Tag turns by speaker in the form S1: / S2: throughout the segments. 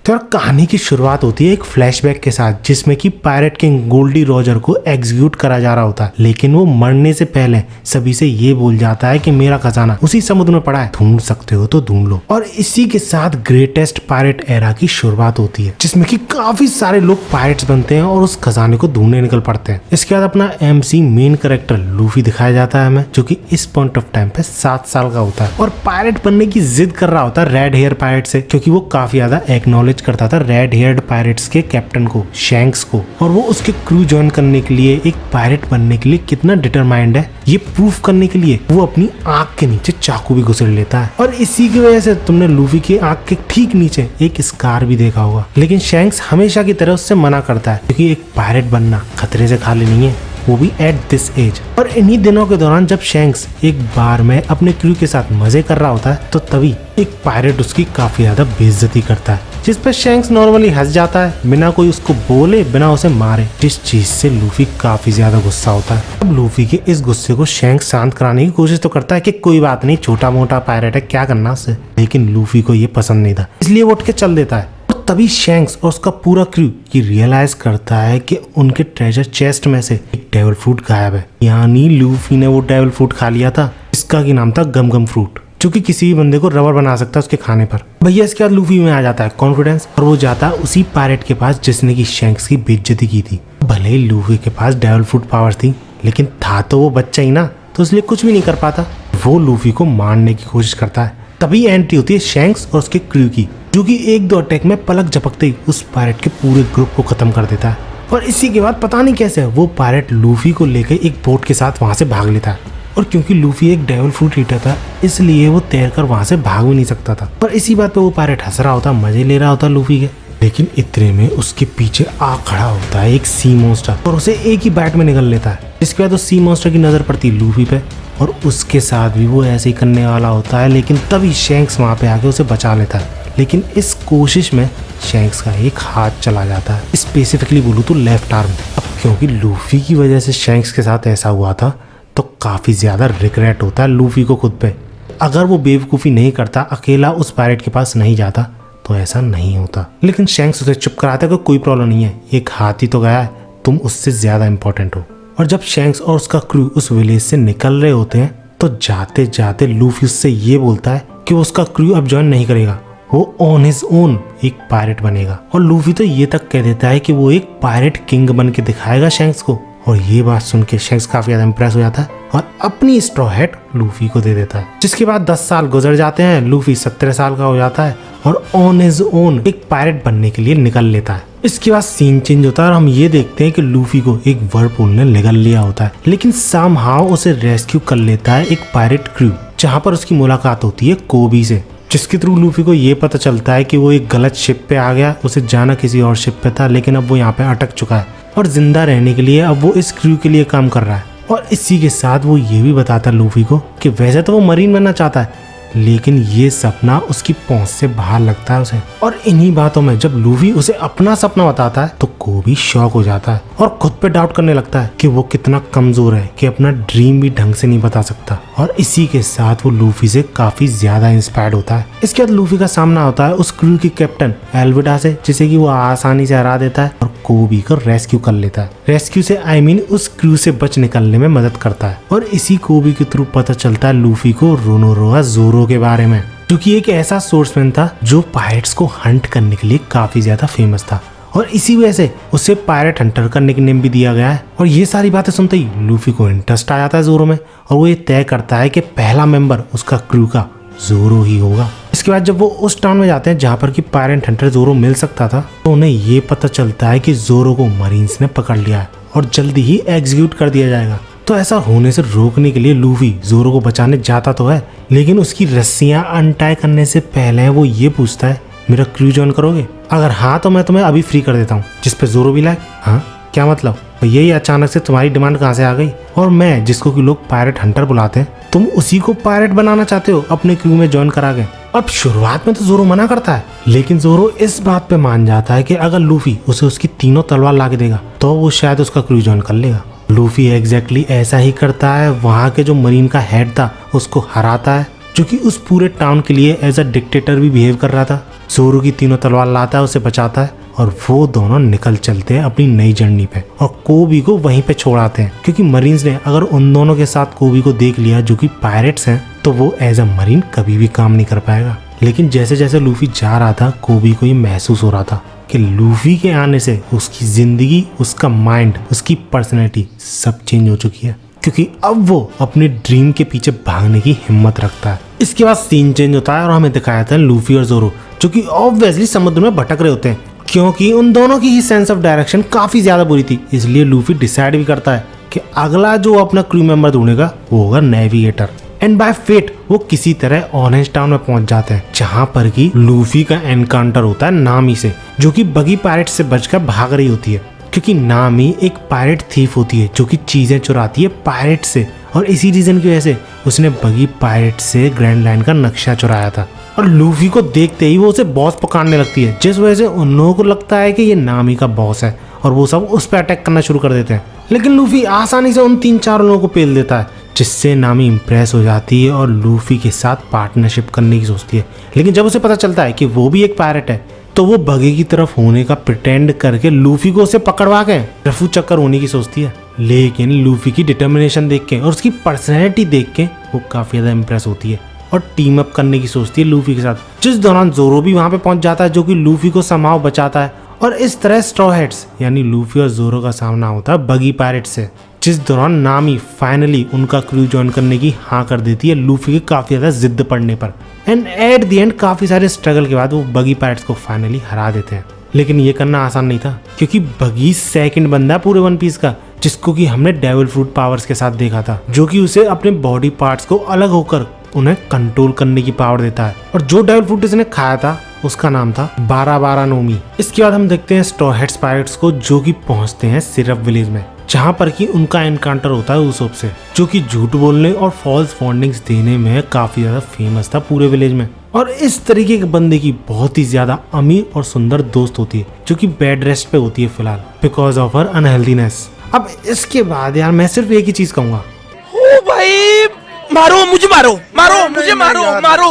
S1: तो यार कहानी की शुरुआत होती है एक फ्लैशबैक के साथ, जिसमें कि पायरेट किंग गोल्डी रॉजर को एग्जीक्यूट करा जा रहा होता है, लेकिन वो मरने से पहले सभी से ये बोल जाता है कि मेरा खजाना उसी समुद्र में पड़ा है, ढूंढ सकते हो तो ढूंढ लो। और इसी के साथ ग्रेटेस्ट पायरेट एरा की शुरुआत होती है, जिसमें कि काफी सारे लोग पायरेट्स बनते हैं और उस खजाने को ढूंढने निकल पड़ते हैं। इसके बाद अपना MC मेन कैरेक्टर लूफी दिखाया जाता है हमें, जो कि इस पॉइंट ऑफ टाइम पे 7 साल का होता है और पायरेट बनने की जिद कर रहा होता है रेड हेयर पायरेट से, क्योंकि वो काफी ज्यादा एक्नॉलेज करता था रेड हेयर्ड पायरेट्स के कैप्टन को, शैंक्स को, और वो उसके क्रू ज्वाइन करने के लिए, एक पायरेट बनने के लिए कितना डिटरमाइंड है ये प्रूफ करने के लिए वो अपनी आंख के नीचे चाकू भी घुसेड़ लेता है। और इसी की वजह से तुमने लूफी की आंख के ठीक नीचे एक स्कार भी देखा होगा, लेकिन शैंक्स हमेशा की तरह उससे मना करता है, क्योंकि एक पायरेट बनना खतरे से खाली नहीं है, वो भी एट दिस एज। और इन्हीं दिनों के दौरान जब शैंक्स एक बार में अपने क्रू के साथ मजे कर रहा होता है, तो तभी एक पायरेट उसकी काफी ज्यादा बेइज्जती करता है, जिस पर शैंक्स नॉर्मली हंस जाता है, बिना कोई उसको बोले, बिना उसे मारे, जिस चीज से लूफी काफी ज्यादा गुस्सा होता है। अब लूफी के इस गुस्से को शैंक्स शांत कराने की कोशिश तो करता है कि कोई बात नहीं, छोटा मोटा पायरेट है, क्या करना उससे, लेकिन लूफी को ये पसंद नहीं था, इसलिए वो उठ के चल देता है। तभी शैंक्स और उसका पूरा क्रू ये रियलाइज करता है कि उनके ट्रेजर चेस्ट में से एक डेविल फ्रूट गायब है, यानी लूफी ने वो डेविल फ्रूट खा लिया था, इसका की नाम था गम गम फ्रूट, जो कि किसी भी बंदे को रबर बना सकता है उसके खाने पर। भैया इसके बाद लूफी में आ जाता है कॉन्फिडेंस, और वो जाता है उसी पायरेट के पास जिसने की शैंक्स की बेइज्जती की थी। भले ही लूफी के पास डेविल फ्रूट पावर थी, लेकिन था तो वो बच्चा ही ना, तो इसलिए कुछ भी नहीं कर पाता। वो लूफी को मारने की कोशिश करता है। तभी एंट्री होती है शैंक्स और उसके क्रू की, जो कि 1-2 अटैक में पलक झपकते ही उस पायरेट के पूरे ग्रुप को खत्म कर देता है। और इसी के बाद पता नहीं कैसे वो पायरेट लूफी को लेकर एक बोट के साथ वहां से भाग लेता है, और क्योंकि लूफी एक डेविल फ्रूट ईटर था, इसलिए वो तैरकर वहां से भाग भी नहीं सकता था। और इसी बात पे वो पायरेट हंस रहा होता, मजे ले रहा होता लूफी के, लेकिन इतने में उसके पीछे आ खड़ा होता है एक सी मॉन्स्टर, और उसे एक ही बैट में निगल लेता है। इसके बाद उस सी मॉन्स्टर की नजर पड़ती है लूफी पे, और उसके साथ भी वो ऐसे ही करने वाला होता है, लेकिन तभी शैंक्स वहां पे आके उसे बचा लेता है। लेकिन इस कोशिश में शैंक्स का एक हाथ चला जाता है, स्पेसिफिकली बोलूँ तो लेफ्ट आर्म। अब क्योंकि लूफी की वजह से शैंक्स के साथ ऐसा हुआ था, तो काफी ज्यादा रिग्रेट होता है लूफी को खुद पे। अगर वो बेवकूफ़ी नहीं करता, अकेला उस पायरेट के पास नहीं जाता, तो ऐसा नहीं होता। लेकिन शैंक्स उसे चुप कराता है कि कोई प्रॉब्लम नहीं है, एक हाथ ही तो गया है, तुम उससे ज्यादा इंपॉर्टेंट हो। और जब शैंक्स और उसका क्रू उस विलेज से निकल रहे होते हैं, तो जाते जाते लूफी उससे ये बोलता है कि वो उसका क्रू अब ज्वाइन नहीं करेगा, वो ऑन हिज ओन एक पायरेट बनेगा। और लूफी तो ये तक कह देता है कि वो एक पायरेट किंग बन के दिखाएगा शैंक्स को। और ये बात सुन के शैंक्स काफी ज्यादा इंप्रेस हो जाता है और अपनी स्ट्रॉ हैट लूफी को दे देता है। जिसके बाद 10 साल गुजर जाते हैं, लूफी 17 साल का हो जाता है और ऑन हिज ओन एक पायरेट बनने के लिए निकल लेता है। इसके बाद सीन चेंज होता है और हम ये देखते हैं कि लूफी को एक व्हर्लपूल ने निगल लिया होता है, लेकिन समहाउ उसे रेस्क्यू कर लेता है एक पायरेट क्रू, जहाँ पर उसकी मुलाकात होती है कोबी से, जिसके थ्रू लूफी को ये पता चलता है कि वो एक गलत शिप पे आ गया, उसे जाना किसी और शिप पे था, लेकिन अब वो यहाँ पे अटक चुका है और जिंदा रहने के लिए अब वो इस क्रू के लिए काम कर रहा है। और इसी के साथ वो ये भी बताता है लूफी को कि वैसे तो वो मरीन बनना चाहता है, लेकिन ये सपना उसकी पहुंच से बाहर लगता है उसे। और इन्हीं बातों में जब लूफी उसे अपना सपना बताता है, तो कोबी शॉक हो जाता है और खुद पे डाउट करने लगता है कि वो कितना कमजोर है कि अपना ड्रीम भी ढंग से नहीं बता सकता। और इसी के साथ वो लूफी से काफी ज्यादा इंस्पायर्ड होता है। इसके बाद लूफी का सामना होता है उस क्रू की कैप्टन एल्विडा से, जिसे कि वो आसानी से हरा देता है और कोबी को रेस्क्यू कर लेता है। रेस्क्यू से आई मीन उस क्रू से बच निकलने में मदद करता है। और इसी कोबी के थ्रू पता चलता है लूफी को रोनोरोआ जोरो के बारे में, जो कि एक ऐसा सोर्समैन था जो पायरेट्स को हंट करने के लिए काफी ज्यादा फेमस था, और इसी वजह से उसे पायरेट हंटर का निकनेम भी दिया गया है। और ये सारी बातें सुनते ही लूफी को इंटरेस्ट आ जाता है जोरो में, और वो ये तय करता है कि पहला मेंबर उसका क्रू का जोरो ही होगा। इसके बाद जब वो उस टाउन में जाते हैं जहाँ पर कि पायरेट हंटर जोरो मिल सकता था, तो उन्हें ये पता चलता है कि जोरो को मरीन्स ने पकड़ लिया है और जल्दी ही एग्जीक्यूट कर दिया जाएगा। तो ऐसा होने से रोकने के लिए लूफी जोरो को बचाने जाता तो है, लेकिन उसकी रस्सियां अनटाई करने से पहले वो ये पूछता है, मेरा क्रू ज्वाइन करोगे? अगर हाँ तो मैं तुम्हें अभी फ्री कर देता हूँ। जिस पे जोरो भी लाइक, हाँ क्या मतलब? यही अचानक से तुम्हारी डिमांड कहाँ से आ गई? और मैं जिसको कि लोग पायरेट हंटर बुलाते हैं, तुम उसी को पायरेट बनाना चाहते हो अपने क्रू में ज्वाइन करा के? अब शुरुआत में तो जोरो मना करता है, लेकिन जोरो इस बात पे मान जाता है कि अगर लूफी उसे उसकी तीनों तलवार ला के देगा, तो वो शायद उसका क्रू ज्वाइन कर लेगा। लूफी एग्जैक्टली ऐसा ही करता है, वहाँ के जो मरीन का हेड था उसको हराता है, जो जो कि उस पूरे टाउन के लिए एज अ डिक्टेटर भी बिहेव कर रहा था। जोरो की तीनों तलवार लाता है, उसे बचाता है और वो दोनों निकल चलते हैं अपनी नई जर्नी पे और कोबी को वहीं पे छोड़ आते हैं, क्योंकि मरीन्स ने अगर उन दोनों के साथ कोबी को देख लिया जो कि पायरेट्स हैं तो वो एज अ मरीन कभी भी काम नहीं कर पाएगा। लेकिन जैसे जैसे लूफी जा रहा था कोबी को ये महसूस हो रहा था कि लूफी के आने से उसकी जिंदगी, उसका माइंड, उसकी पर्सनैलिटी सब चेंज हो चुकी है, क्योंकि अब वो अपने ड्रीम के पीछे भागने की हिम्मत रखता है। इसके बाद सीन चेंज होता है और हमें दिखाया था लूफी और जोरो जो कि ऑब्वियसली समुद्र में भटक रहे होते हैं, क्योंकि उन दोनों की ही सेंस ऑफ डायरेक्शन काफी ज्यादा बुरी थी। इसलिए लूफी डिसाइड भी करता है कि अगला जो अपना क्रू मेंबर ढूंढेगा वो होगा नेविगेटर। एंड बाय फेट वो किसी तरह ऑरेंज टाउन में पहुंच जाते हैं, जहां पर की लूफी का एनकाउंटर होता है नामी से, जो कि बगी पायरेट से बचकर भाग रही होती है, क्योंकि नामी एक पायरेट थीफ होती है जो कि चीजें चुराती है पायरेट से, और इसी रीजन की वजह से उसने बगी पायरेट से ग्रैंड लाइन का नक्शा चुराया था। और लूफी को देखते ही वो उसे बॉस पकड़ने लगती है, जिस वजह से उन लोगों को लगता है कि ये नामी का बॉस है और वो सब उस पर अटैक करना शुरू कर देते हैं। लेकिन लूफी आसानी से उन 3-4 लोगों को पेल देता है, जिससे नामी इम्प्रेस हो जाती है और लूफी के साथ पार्टनरशिप करने की सोचती है। लेकिन जब उसे पता चलता है कि वो भी एक पायरेट है तो वो बगी की तरफ होने का प्रिटेंड करके लूफी को उसे पकड़वा के रफू चक्कर होने की सोचती है। लेकिन लूफी की डिटर्मिनेशन देख के और उसकी पर्सनैलिटी देख के वो काफी ज्यादा इम्प्रेस होती है और टीम अप करने की सोचती है लूफी के साथ, जिस दौरान जोरो भी वहां पे पहुंच जाता है जो कि लूफी को समाव बचाता है। और इस तरह स्ट्रॉ हेड्स यानी लूफी और जोरो का सामना होता है बगी पायरेट से, जिस दौरान नामी फाइनली उनका क्रू ज्वाइन करने की हाँ कर देती है लूफी के काफी ज्यादा जिद पड़ने पर। एंड एट द एंड काफी सारे स्ट्रगल के बाद वो बगी पायरेट्स को फाइनली हरा देते हैं। लेकिन ये करना आसान नहीं था, क्योंकि बगी सेकंड बंदा पूरे वन पीस का, जिसको कि हमने डेविल फ्रूट पावर्स के साथ देखा था, जो कि उसे अपने बॉडी पार्ट्स को अलग होकर उन्हें कंट्रोल करने की पावर देता है। और जो डेविल फ्रूट इसने खाया था उसका नाम था 12-12 नोमी। इसके बाद हम देखते हैं स्ट्रॉ हेड्स पायरेट्स को जो कि पहुंचते हैं सिरप विलेज में, जहां पर कि उनका एनकाउंटर होता है उसोप से, जो कि झूठ बोलने और फॉल्स फॉन्डिंग्स देने में काफी ज्यादा फेमस था पूरे विलेज में। और इस तरीके के बंदे की बहुत ही ज्यादा अमीर और सुंदर दोस्त होती है जो कि बेड रेस्ट पे होती है फिलहाल बिकॉज ऑफ हर अनहेल्दीनेस। अब इसके बाद यार मैं सिर्फ एक ही चीज कहूंगा,
S2: ओ भाई मारो मुझे, मारो मारो मुझे, मारो मारो,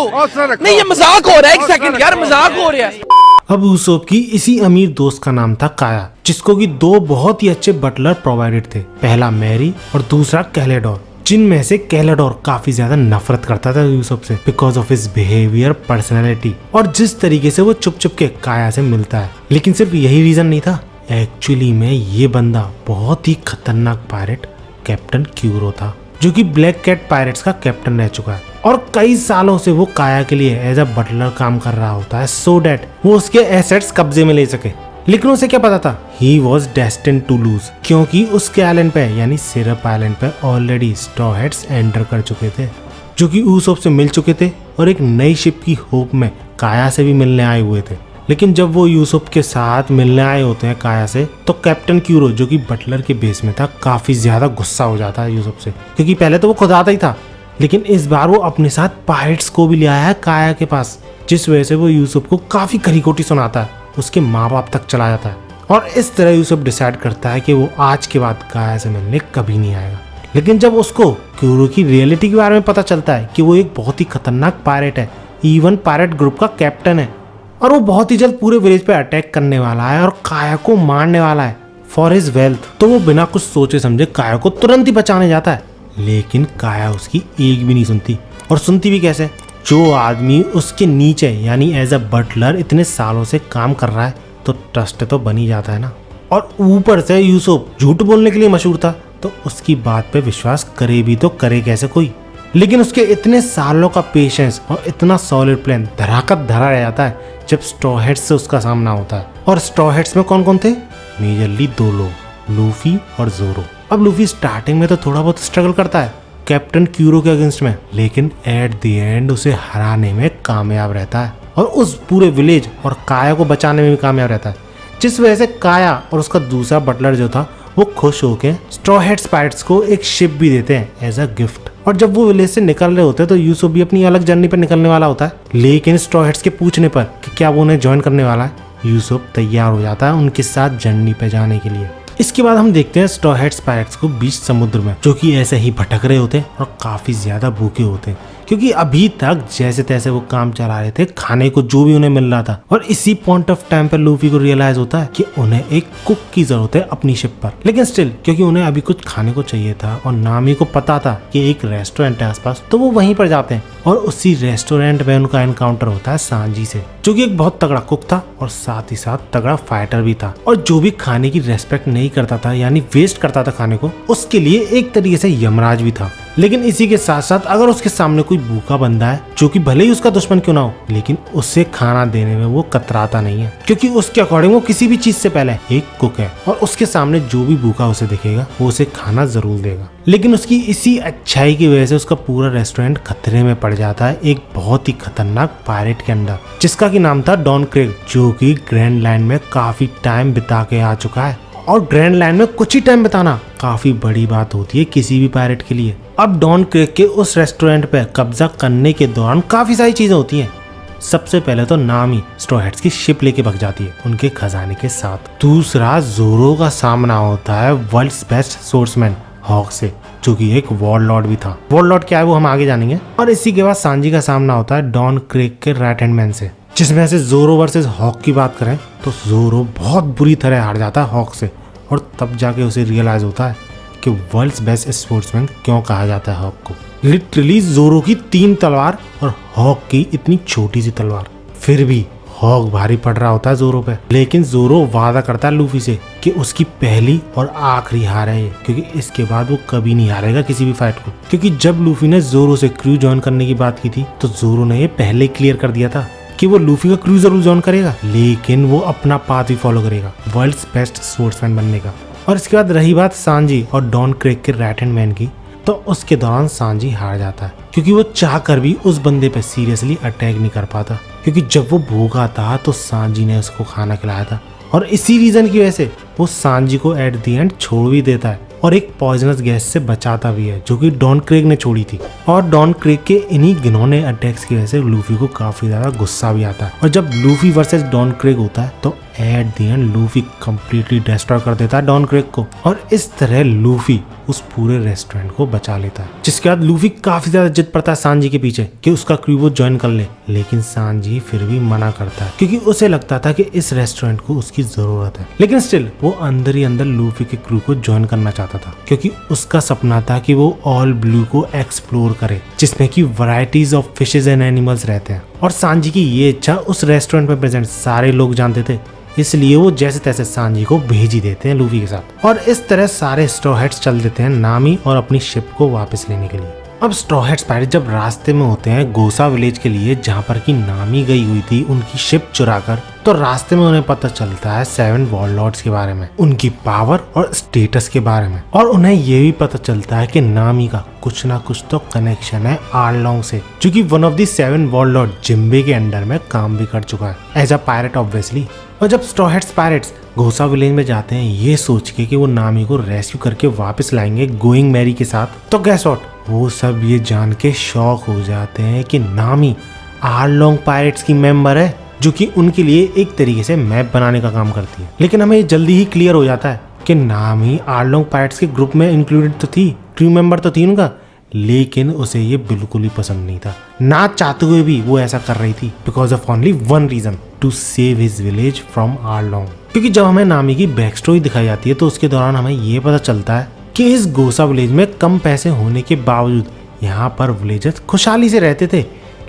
S2: नहीं ये मजाक हो रहा है, एक सेकंड यार मजाक हो रहा है।
S1: अब उसोप की इसी अमीर दोस्त का नाम था काया, जिसको कि 2 बहुत ही अच्छे बटलर प्रोवाइडेड थे, पहला मैरी और दूसरा कैलेडोर, जिनमें से कैलेडोर काफी ज्यादा नफरत करता था यूसुफ से because of his behaviour, personality और जिस तरीके से वो चुप चुप के काया से मिलता है। लेकिन सिर्फ यही रीजन नहीं था, एक्चुअली में ये बंदा बहुत ही खतरनाक पायरेट कैप्टन क्यूरो था, जो कि ब्लैक कैट पायरेट्स का कैप्टन रह चुका है और कई सालों से वो काया के लिए एज अ बटलर काम कर रहा होता है सो डैट वो उसके एसेट्स कब्जे में ले सके। लेकिन उसे क्या पता था, he was destined to lose, क्योंकि उसके आइलैंड पे यानी सिरप आइलैंड पे ऑलरेडी स्ट्रॉ हेड्स एंटर कर चुके थे, जो कि ऊसोप से मिल चुके थे और एक नई शिप की होप में काया से भी मिलने आए हुए थे। लेकिन जब वो यूसुफ के साथ मिलने आए होते हैं काया से, तो कैप्टन क्यूरो जो कि बटलर के बेस में था काफी ज्यादा गुस्सा हो जाता है यूसुफ से, क्योंकि पहले तो वो खुद आता ही था, लेकिन इस बार वो अपने साथ पायरेट्स को भी ले आया है काया के पास, जिस वजह से वो यूसुफ को काफी खरीखोटी सुनाता है, उसके माँ बाप तक चला जाता है। और इस तरह यूसुफ डिसाइड करता है कि वो आज के बाद काया से मिलने कभी नहीं आएगा। लेकिन जब उसको क्यूरो की रियलिटी के बारे में पता चलता है कि वो एक बहुत ही खतरनाक पायरेट है, इवन पायरेट ग्रुप का कैप्टन है, और वो बहुत ही जल्द पूरे विलेज पे अटैक करने वाला है और काया को मारने वाला है फॉर हिज वेल्थ, तो वो बिना कुछ सोचे समझे काया को तुरंत ही बचाने जाता है। लेकिन काया उसकी एक भी नहीं सुनती, और सुनती भी कैसे, जो आदमी उसके नीचे यानी एज अ बटलर इतने सालों से काम कर रहा है तो ट्रस्ट तो बन ही जाता है ना। और ऊपर से यूसुफ झूठ बोलने के लिए मशहूर था, तो उसकी बात पे विश्वास करे भी तो करे कैसे कोई। लेकिन उसके इतने सालों का पेशेंस और इतना सॉलिड प्लान धराकत धरा रह जाता है जब स्ट्रॉ हेड्स से उसका सामना होता है। और स्ट्रॉ हेड्स में कौन कौन थे, मेजरली 2 लोग, लूफी और जोरो। अब लूफी स्टार्टिंग में तो थोड़ा बहुत स्ट्रगल करता है कैप्टन क्यूरो के अगेंस्ट में, लेकिन एट द एंड उसे हराने में कामयाब रहता है और उस पूरे विलेज और काया को बचाने में भी कामयाब रहता है, जिस वजह से काया और उसका दूसरा बटलर जो था वो खुश होके स्ट्रॉ हेड्स पायरेट्स को एक शिप भी देते हैं एज अ गिफ्ट। और जब वो विलेज से निकल रहे होते हैं तो यूसुफ भी अपनी अलग जर्नी पर निकलने वाला होता है, लेकिन स्ट्रॉ हेड्स के पूछने पर कि क्या वो उन्हें ज्वाइन करने वाला है, यूसुफ तैयार हो जाता है उनके साथ जर्नी पे जाने के लिए। इसके बाद हम देखते हैं स्ट्रॉ हेड्स पायरेट्स को बीच समुद्र में, जो कि ऐसे ही भटक रहे होते हैं और काफी ज्यादा भूखे होते हैं, क्योंकि अभी तक जैसे तैसे वो काम चला रहे थे, खाने को जो भी उन्हें मिल रहा था। और इसी पॉइंट ऑफ टाइम पर लूफी को रियलाइज होता है कि उन्हें एक कुक की जरूरत है अपनी शिप पर। लेकिन स्टिल क्योंकि उन्हें अभी कुछ खाने को चाहिए था और नामी को पता था कि एक रेस्टोरेंट है आसपास, तो वो वहीं पर जाते हैं। और उसी रेस्टोरेंट में उनका एनकाउंटर होता है सांजी से, जो कि एक बहुत तगड़ा कुक था और साथ ही साथ तगड़ा फाइटर भी था। और जो भी खाने की रेस्पेक्ट नहीं करता था, यानी वेस्ट करता था खाने को, उसके लिए एक तरीके से यमराज भी था। लेकिन इसी के साथ साथ अगर उसके सामने कोई भूखा बंदा है, जो कि भले ही उसका दुश्मन क्यों ना हो, लेकिन उसे खाना देने में वो कतराता नहीं है, क्योंकि उसके अकॉर्डिंग वो किसी भी चीज से पहले एक कुक है और उसके सामने जो भी भूखा उसे दिखेगा वो उसे खाना जरूर देगा। लेकिन उसकी इसी अच्छाई की वजह से उसका पूरा रेस्टोरेंट खतरे में पड़ जाता है एक बहुत ही खतरनाक पायरेट के अंडर, जिसका की नाम था डॉन क्रेग, जो कि ग्रैंड लाइन में काफी टाइम बिता के आ चुका है। और ग्रैंड लाइन में कुछ ही टाइम बिताना काफी बड़ी बात होती है किसी भी पायरेट के लिए। अब डॉन क्रेग के उस रेस्टोरेंट पे कब्जा करने के दौरान काफी सारी चीजें होती हैं। सबसे पहले तो नामी स्ट्रॉ हैट्स की शिप लेके भाग जाती है उनके खजाने के साथ। दूसरा, जोरो का सामना होता है वर्ल्ड्स बेस्ट सोर्समैन हॉक से, जो कि एक वॉरलॉर्ड भी था। वॉरलॉर्ड क्या है वो हम आगे जानेंगे। और इसी के बाद सांजी का सामना होता है डॉन क्रेग के राइट हैंड मैन से, जिसमें से जोरो वर्सेस हॉक की बात करें तो जोरो बहुत बुरी तरह हार जाता है हॉक से। और तब जाके उसे रियलाइज होता है कि वर्ल्ड्स बेस्ट स्पोर्ट्समैन क्यों कहा जाता है हॉक को। लिटरली जोरो की 3 तलवार और हॉक की इतनी छोटी सी तलवार, फिर भी हॉक भारी पड़ रहा होता है जोरो पे। लेकिन जोरो वादा करता है लूफी से कि उसकी पहली और आखिरी हार है ये, क्योंकि इसके बाद वो कभी नहीं हारेगा किसी भी फाइट को। क्योंकि जब लूफी ने जोरो से क्रू ज्वाइन करने की बात की थी तो जोरो ने ये पहले क्लियर कर दिया था कि वो लूफी का क्रू जरूर ज्वाइन करेगा, लेकिन वो अपना पाथ भी फॉलो करेगा वर्ल्ड्स बेस्ट स्पोर्ट्समैन बनने का। और इसके बाद रही बात सांजी और डॉन क्रेग के राइट हैंड मैन की, तो उसके दौरान सांजी हार जाता है, क्योंकि वो चाह कर भी उस बंदे पे सीरियसली अटैक नहीं कर पाता। क्योंकि जब वो भूखा था तो सांजी ने उसको खाना खिलाया था, और इसी रीजन की वजह से वो सांजी को एट द एंड छोड़ भी देता है और एक पॉइजनस गैस से बचाता भी है, जो कि डॉन क्रेग ने छोड़ी थी। और डॉन क्रेग के इन्हीं घिनौने अटैक्स की वजह से लूफी को काफी ज्यादा गुस्सा भी आता है। और जब लूफी वर्सेस डॉन क्रेग होता है तो at the end Luffy completely destroy कर देता है डॉन क्रेग को, और इस तरह लूफी उस पूरे रेस्टोरेंट को बचा लेता है। जिसके बाद लूफी काफी ज्यादा जिद पड़ता है सांजी के पीछे कि उसका क्रू वो ज्वाइन कर ले, लेकिन सांजी फिर भी मना करता है, क्योंकि उसे लगता था कि इस रेस्टोरेंट को उसकी जरूरत है। लेकिन स्टिल वो अंदर ही अंदर लूफी के क्रू को ज्वाइन करना चाहता था, क्योंकि उसका सपना था कि वो ऑल ब्लू को एक्सप्लोर करे, जिसमें की varieties of fishes and animals रहते हैं। और सांजी की ये इच्छा उस रेस्टोरेंट में प्रेजेंट सारे लोग जानते थे, इसलिए वो जैसे तैसे सांजी को भेज ही देते हैं लूफी के साथ। और इस तरह सारे स्ट्रॉ हैट्स चल देते हैं नामी और अपनी शिप को वापस लेने के लिए। अब स्ट्रॉ हैट्स पायरेट जब रास्ते में होते हैं गोसा विलेज के लिए, जहाँ पर की नामी गई हुई थी उनकी शिप चुराकर, तो रास्ते में उन्हें पता चलता है 7 वॉरलॉर्ड्स के बारे में, उनकी पावर और स्टेटस के बारे में। और उन्हें ये भी पता चलता है कि नामी का कुछ ना कुछ तो कनेक्शन है आर्लोंग से, जो कि वन ऑफ दी 7 वॉरलॉर्ड जिम्बे के अंडर में काम भी कर चुका है एज अ पायरेट ऑब्वियसली। और जब स्ट्रॉ हैट्स पायरेट्स घोसा विलेज में जाते हैं ये सोच के कि वो नामी को रेस्क्यू करके वापस लाएंगे गोइंग मैरी के साथ, तो गैस व्हाट, वो सब ये जान के शॉक हो जाते हैं कि नामी आर्लोंग पायरेट्स की मेंबर है, जो कि उनके लिए एक तरीके से मैप बनाने का काम करती है। लेकिन हमें जल्दी ही क्लियर हो जाता है कि नामी आर्लोंग पायरेट्स के ग्रुप में इंक्लूडेड तो थी, क्रू मेंबर तो थी उनका, लेकिन उसे ये बिल्कुल ही पसंद नहीं था। ना चाहते हुए भी वो ऐसा कर रही थी because of only one reason, to save his village from Arlong. क्योंकि जब हमें नामी की बैक स्टोरी दिखाई जाती है तो उसके दौरान हमें ये पता चलता है कि इस गोसा विलेज में कम पैसे होने के बावजूद यहाँ पर विलेजर्स खुशहाली से रहते थे।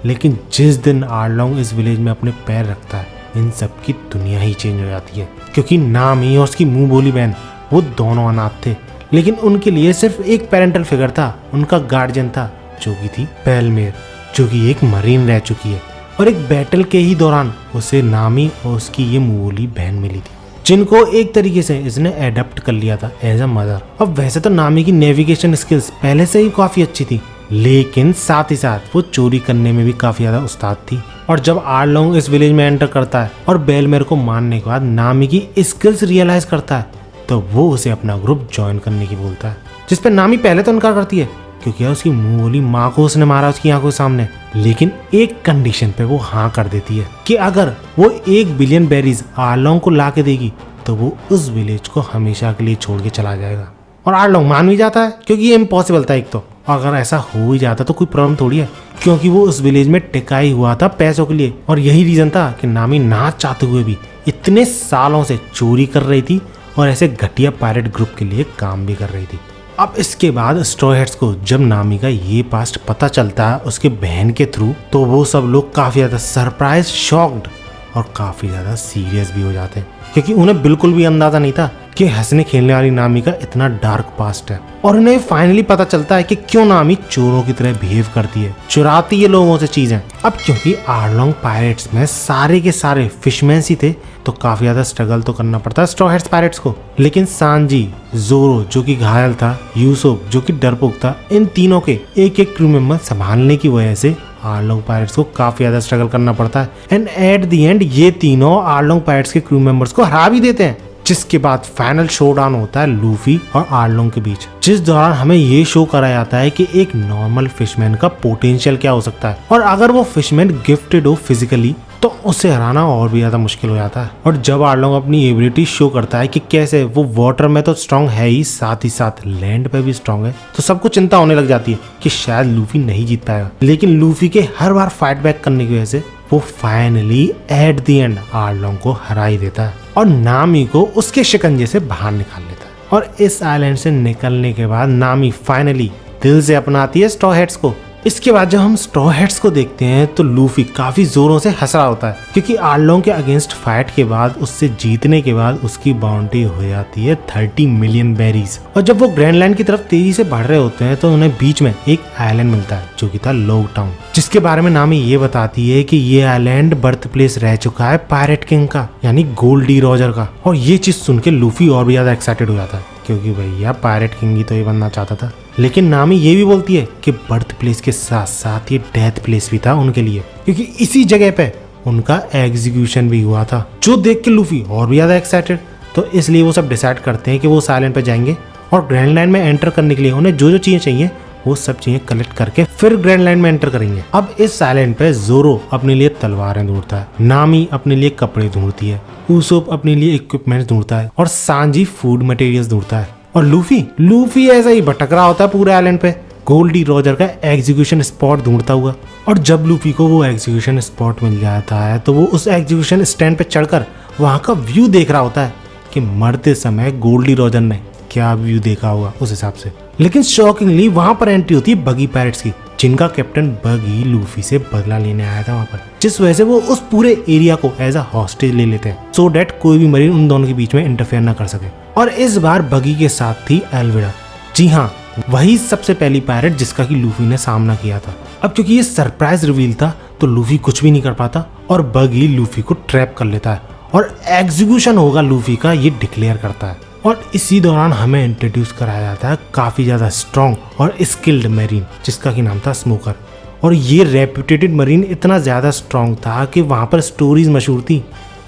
S1: लेकिन जिस दिन आर्लोंग इस विलेज में अपने पैर रखता है इन सब की दुनिया ही चेंज हो जाती है। क्योंकि नामी और उसकी मुंह बोली बहन वो दोनों अनाथ थे, लेकिन उनके लिए सिर्फ एक पेरेंटल फिगर था, उनका गार्जियन था, जो कि थी बेलमेर, जो कि एक मरीन रह चुकी है। और एक बैटल के ही दौरान उसे नामी और उसकी ये मुंहबोली बहन मिली थी, जिनको एक तरीके से इसने एडप्ट कर लिया था एज अ मदर। अब वैसे तो नामी की नेविगेशन स्किल्स पहले से ही काफी अच्छी थी, लेकिन साथ ही साथ वो चोरी करने में भी काफी ज्यादा उस्ताद थी। और जब आर्लोंग इस विलेज में एंटर करता है और बेलमेर को मारने के बाद नामी की स्किल्स रियलाइज करता है, तो वो उसे अपना ग्रुप ज्वाइन करने की बोलता है, जिस पे नामी पहले तो इनकार करती है क्योंकि उसकी मुंह बोली माँ को उसने मारा उसकी आंखों के सामने। लेकिन एक कंडीशन पे वो हाँ कर देती है कि अगर वो 1 बिलियन बेरीज आर्लोंग को ला के देगी तो वो उस विलेज को हमेशा के लिए छोड़ के चला जाएगा। और आर्लोंग मान भी जाता है क्योंकि ये इम्पॉसिबल था एक तो। और अगर ऐसा हो ही जाता तो कोई प्रॉब्लम थोड़ी है, क्योंकि वो उस विलेज में टिका ही हुआ था पैसों के लिए। और यही रीजन था कि नामी ना चाहते हुए भी इतने सालों से चोरी कर रही थी और ऐसे घटिया पायरेट ग्रुप के लिए काम भी कर रही थी। अब इसके बाद स्ट्रॉ हैट्स को जब नामी का ये पास्ट पता चलता है उसके बहन के थ्रू, तो वो सब लोग काफी ज्यादा सरप्राइज, शॉक्ड और काफी ज्यादा सीरियस भी हो जाते हैं, क्योंकि उन्हें बिल्कुल भी अंदाजा नहीं था कि हंसने खेलने वाली नामी का इतना डार्क पास्ट है। और उन्हें फाइनली पता चलता है कि क्यों नामी चोरों की तरह बिहेव करती है, चुराती है लोगों से चीजें। अब क्योंकि आर्लोंग पायरेट्स में सारे के सारे फिशमैन ही थे, तो काफी ज्यादा स्ट्रगल तो करना पड़ता है स्ट्रॉ हैट्स पायरेट्स को। लेकिन सांजी, जोरो जो कि घायल था, यूसुफ जो कि डरपोक था, इन तीनों के एक एक क्रू मेंबर संभालने की वजह से आर्लोंग पायरेट्स को काफी ज्यादा स्ट्रगल करना पड़ता है। एंड एट द एंड ये तीनों आर्लोंग पायरेट्स के क्रू मेंबर्स को हरा भी देते हैं, जिसके बाद फाइनल शोडाउन होता है लूफी और आर्लोंग के बीच, जिस दौरान हमें ये शो कराया जाता है कि एक नॉर्मल फिशमैन का पोटेंशियल क्या हो सकता है, और अगर वो फिशमैन गिफ्टेड हो फिजिकली तो उसे हराना और भी ज्यादा मुश्किल हो जाता है। और जब आर्लोंग अपनी एबिलिटी शो करता है कि कैसे वो वाटर में तो स्ट्रांग है ही, साथ लैंड पे भी स्ट्रांग है, तो सबको चिंता होने लग जाती है कि शायद लूफी नहीं जीत पाएगा। लेकिन लूफी के हर बार फाइट बैक करने की वजह से वो फाइनली एट द एंड आर्लोंग को हरा ही देता है और नामी को उसके शिकंजे से बाहर निकाल लेता है। और इस आइलैंड से निकलने के बाद नामी फाइनली दिल से अपनाती है स्ट्रॉ हैट्स को। इसके बाद जब हम स्ट्रॉ हैट्स को देखते हैं तो लूफी काफी जोरों से हंस रहा होता है, क्योंकि आर्लोंग के अगेंस्ट फाइट के बाद, उससे जीतने के बाद उसकी बाउंड्री हो जाती है 30 मिलियन बेरीज। और जब वो ग्रैंडलैंड की तरफ तेजी से बढ़ रहे होते हैं तो उन्हें बीच में एक आइलैंड मिलता है जो कि था लॉग टाउन, जिसके बारे में नामी ये बताती है कि ये आइलैंड बर्थ प्लेस रह चुका है पायरेट किंग का, यानी गोल्डी रॉजर का। और ये चीज सुन के लूफी और भी ज्यादा एक्साइटेड हो जाता है, क्योंकि भैया पायरेट किंग ही तो ये बनना चाहता था। लेकिन नामी ये भी बोलती है कि बर्थ प्लेस के साथ साथ ये डेथ प्लेस भी था उनके लिए, क्योंकि इसी जगह पे उनका एग्जीक्यूशन भी हुआ था, जो देख के लूफी और भी ज्यादा एक्साइटेड। तो इसलिए वो सब डिसाइड करते हैं कि वो उस आइलैंड पे जाएंगे और ग्रैंडलैंड में एंटर करने के लिए उन्हें जो जो चीजें चाहिए वो सब चीजें कलेक्ट करके फिर ग्रैंडलैंड में एंटर करेंगे। अब इस आइलैंड पे जोरो अपने लिए तलवारें ढूंढता है, नामी अपने लिए कपड़े ढूंढती है, यूसुफ अपने लिए इक्विपमेंट ढूंढता है और सांजी फूड मटेरियल्स ढूंढता है। और लूफी ऐसा ही भटक रहा होता है पूरे आइलैंड पे गोल्डी रॉजर का एग्जीक्यूशन स्पॉट ढूंढता हुआ। और जब लूफी को वो एग्जीक्यूशन स्पॉट मिल जाता है तो वो उस एग्जीक्यूशन स्टैंड पे चढ़कर वहां का व्यू देख रहा होता है कि मरते समय गोल्डी रॉजर ने क्या व्यू देखा होगा उस हिसाब से। लेकिन शॉकिंगली वहां पर एंट्री होती है बगी पायरेट्स की, जिनका कैप्टन बगी लूफी से बदला लेने आया था वहां पर, जिस वजह से वो उस पूरे एरिया को एज अ हॉस्टेज ले लेते हैं, सो डेट कोई भी मरीन उन दोनों के बीच में इंटरफेयर ना कर सके। और इस बार बगी के साथ थी एल्विडा, जी हाँ, वही सबसे पहली पायरेट जिसका कि लूफी ने सामना किया था। अब क्योंकि ये सरप्राइज रिवील था तो लूफी कुछ भी नहीं कर पाता और बगी लूफी को ट्रैप कर लेता है और एग्जीक्यूशन होगा लूफी का ये डिक्लेयर करता है। और इसी दौरान हमें इंट्रोड्यूस कराया जाता है काफी ज्यादा स्ट्रॉन्ग और स्किल्ड मरीन, जिसका की नाम था स्मोकर। और ये रेप्यूटेड मरीन इतना ज्यादा स्ट्रॉन्ग था कि वहां पर स्टोरीज मशहूर थी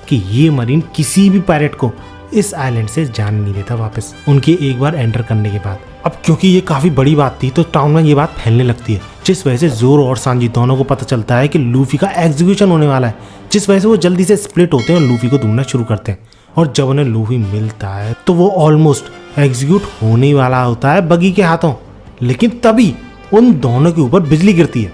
S1: कि ये मरीन किसी भी पायरेट को इस आइलैंड से जाने नहीं देता वापस उनके एक बार एंटर करने के बाद। अब क्योंकि ये काफी बड़ी बात थी तो टाउन में ये बात फैलने लगती है, जिस वजह से जोरो और सांजी दोनों को पता चलता है कि लूफी का एग्जीक्यूशन होने वाला है, जिस वजह से वो जल्दी से स्प्लिट होते हैं और लूफी को ढूंढना शुरू करते हैं। और जब उन्हें लूफी मिलता है तो वो ऑलमोस्ट एग्जीक्यूट होने वाला होता है बगी के हाथों, लेकिन तभी उन दोनों के ऊपर बिजली गिरती है,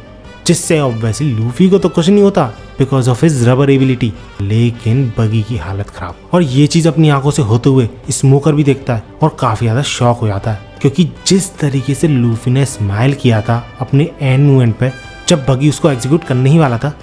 S1: जिससे ऑब्वियसली लूफी को तो कुछ नहीं होता because of his rubber ability, लेकिन बगी की हालत खराब। और ये चीज अपनी आंखों से होते हुए स्मोकर भी देखता है और काफी ज्यादा शॉक हो जाता है, क्योंकि जिस तरीके से लूफी ने स्माइल किया था अपने एंड मूवमेंट पे जब बगी उसको एग्जीक्यूट करने ही वाला था,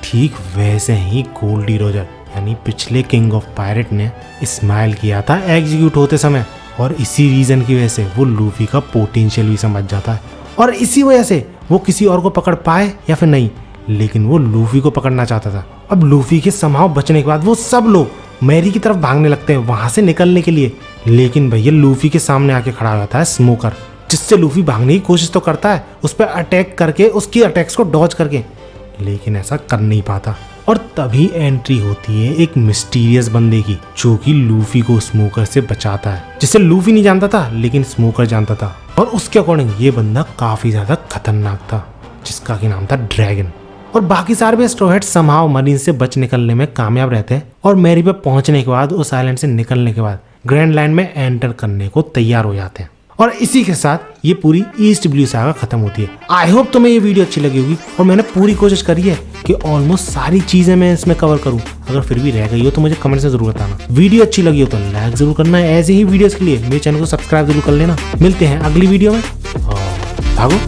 S1: ठीक वैसे ही गोल्डी रॉजर यानी पिछले किंग ऑफ पायरेट ने स्माइल किया था एग्जीक्यूट होते समय। और इसी रीजन की वजह से वो लूफी का पोटेंशियल भी समझ जाता है और इसी वजह से वो किसी और को पकड़ पाए या फिर नहीं, लेकिन वो लूफी को पकड़ना चाहता था। अब लूफी के समाव बचने के बाद वो सब लोग मैरी की तरफ भागने लगते हैं वहां से निकलने के लिए, लेकिन भैया लूफी के सामने आके खड़ा होता है स्मोकर, जिससे लूफी भागने की कोशिश तो करता है उस पर अटैक करके, उसकी अटैक्स को डॉज करके, लेकिन ऐसा कर नहीं पाता। और तभी एंट्री होती है एक मिस्टीरियस बंदे की, जो कि लूफी को स्मोकर से बचाता है, जिसे लूफी नहीं जानता था लेकिन स्मोकर जानता था। और उसके अकॉर्डिंग ये बंदा काफी ज्यादा खतरनाक था, जिसका की नाम था ड्रैगन। और बाकी सारे भी स्ट्रॉ हैट्स समहाउ मरीन से बच निकलने में कामयाब रहते हैं और मैरी पे पहुंचने के बाद, उस आइलैंड से निकलने के बाद ग्रैंडलैंड में एंटर करने को तैयार हो जाते हैं। और इसी के साथ ये पूरी ईस्ट ब्लू सागा खत्म होती है। आई होप तुम्हें ये वीडियो अच्छी लगी होगी और मैंने पूरी कोशिश करी है कि ऑलमोस्ट सारी चीजें मैं इसमें कवर करूं। अगर फिर भी रह गई हो तो मुझे कमेंट से जरूर बताना। वीडियो अच्छी लगी हो तो लाइक जरूर करना है। ऐसे ही वीडियोस के लिए मेरे चैनल को सब्सक्राइब जरूर कर लेना। मिलते हैं अगली वीडियो में। भागो।